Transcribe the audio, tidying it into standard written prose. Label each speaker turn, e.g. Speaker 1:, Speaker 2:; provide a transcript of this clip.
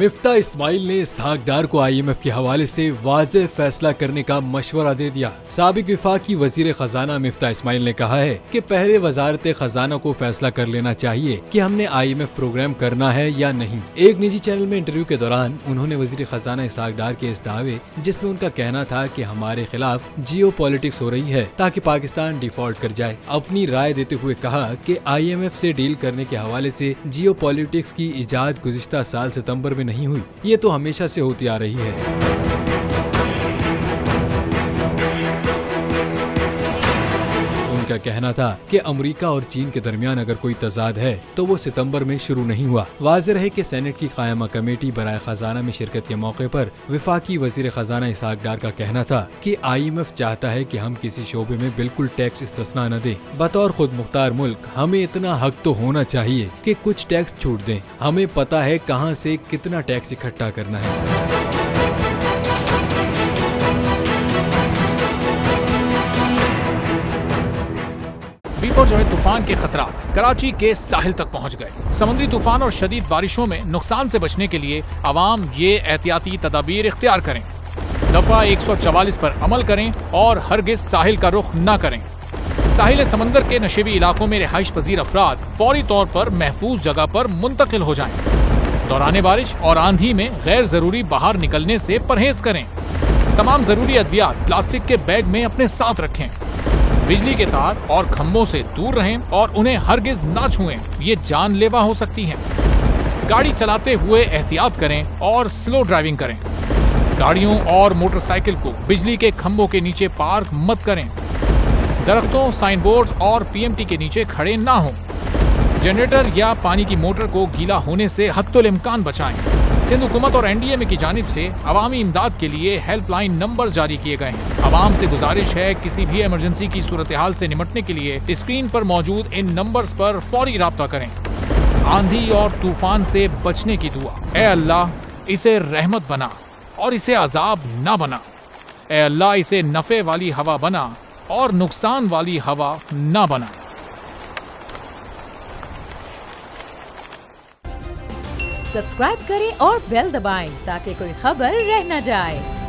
Speaker 1: मिफ्ता इस्माइल ने इसहाक डार को IMF के हवाले से वाज़ेह फैसला करने का मशवरा दे दिया। साबिक वफाकी वजीर खजाना मिफ्ता इस्माइल ने कहा है कि पहले वजारत खजाना को फैसला कर लेना चाहिए कि हमने IMF प्रोग्राम करना है या नहीं। एक निजी चैनल में इंटरव्यू के दौरान उन्होंने वजीर खजाना इसहाक डार के इस दावे, जिसमें उनका कहना था कि हमारे खिलाफ जियोपॉलिटिक्स हो रही है ताकि पाकिस्तान डिफॉल्ट कर जाए, अपनी राय देते हुए कहा कि IMF से डील करने के हवाले से जियोपॉलिटिक्स की इजाद गुज़िश्ता साल सितंबर में नहीं हुई, ये तो हमेशा से होती आ रही है। उनका कहना था कि अमेरिका और चीन के दरमियान अगर कोई तजाद है तो वो सितंबर में शुरू नहीं हुआ। वाज़ेह है कि सेनेट की कायमा कमेटी बराए खजाना में शिरकत के मौके पर वफाकी वजीर खजाना इसहाक डार का कहना था कि IMF चाहता है कि हम किसी शोबे में बिल्कुल टैक्स इस्तिस्ना न दें। बतौर खुद मुख्तार मुल्क हमें इतना हक तो होना चाहिए कि कुछ टैक्स छूट दें। हमें पता है कहां से कितना टैक्स इकट्ठा करना है।
Speaker 2: बीपर जो है तूफान के खतरात कराची के साहिल तक पहुंच गए। समुद्री तूफान और शदीद बारिशों में नुकसान से बचने के लिए आवाम ये एहतियाती तदाबीर इख्तियार करें। दफा 144 पर अमल करें और हरगिज साहिल का रुख न करें। साहिल समंदर के नशेबी इलाकों में रिहाइश पजीर अफराद फौरी तौर पर महफूज जगह पर मुंतकिल हो जाएं। दौरान बारिश और आंधी में गैर जरूरी बाहर निकलने से परहेज करें। तमाम जरूरी अद्वियात प्लास्टिक के बैग में अपने साथ रखें। बिजली के तार और खंभों से दूर रहें और उन्हें हरगिज ना छुएं, ये जानलेवा हो सकती हैं। गाड़ी चलाते हुए एहतियात करें और स्लो ड्राइविंग करें। गाड़ियों और मोटरसाइकिल को बिजली के खंभों के नीचे पार्क मत करें। दरख्तों, साइन बोर्ड और PMT के नीचे खड़े ना हों। जनरेटर या पानी की मोटर को गीला होने से हत्तुल इम्कान बचाएं। सिंध हुकूमत और NDMA की जानिब से अवामी इमदाद के लिए हेल्पलाइन नंबर जारी किए गए हैं। आवाम से गुजारिश है किसी भी इमरजेंसी की सूरत हाल से निपटने के लिए स्क्रीन पर मौजूद इन नंबर्स पर फौरी राब्ता करें। आंधी और तूफान से बचने की दुआ। ए अल्लाह, इसे रहमत बना और इसे अजाब ना बना। ए अल्लाह, इसे नफे वाली हवा बना और नुकसान वाली हवा ना बना।
Speaker 3: सब्सक्राइब करें और बेल दबाएं ताकि कोई खबर रह न जाए।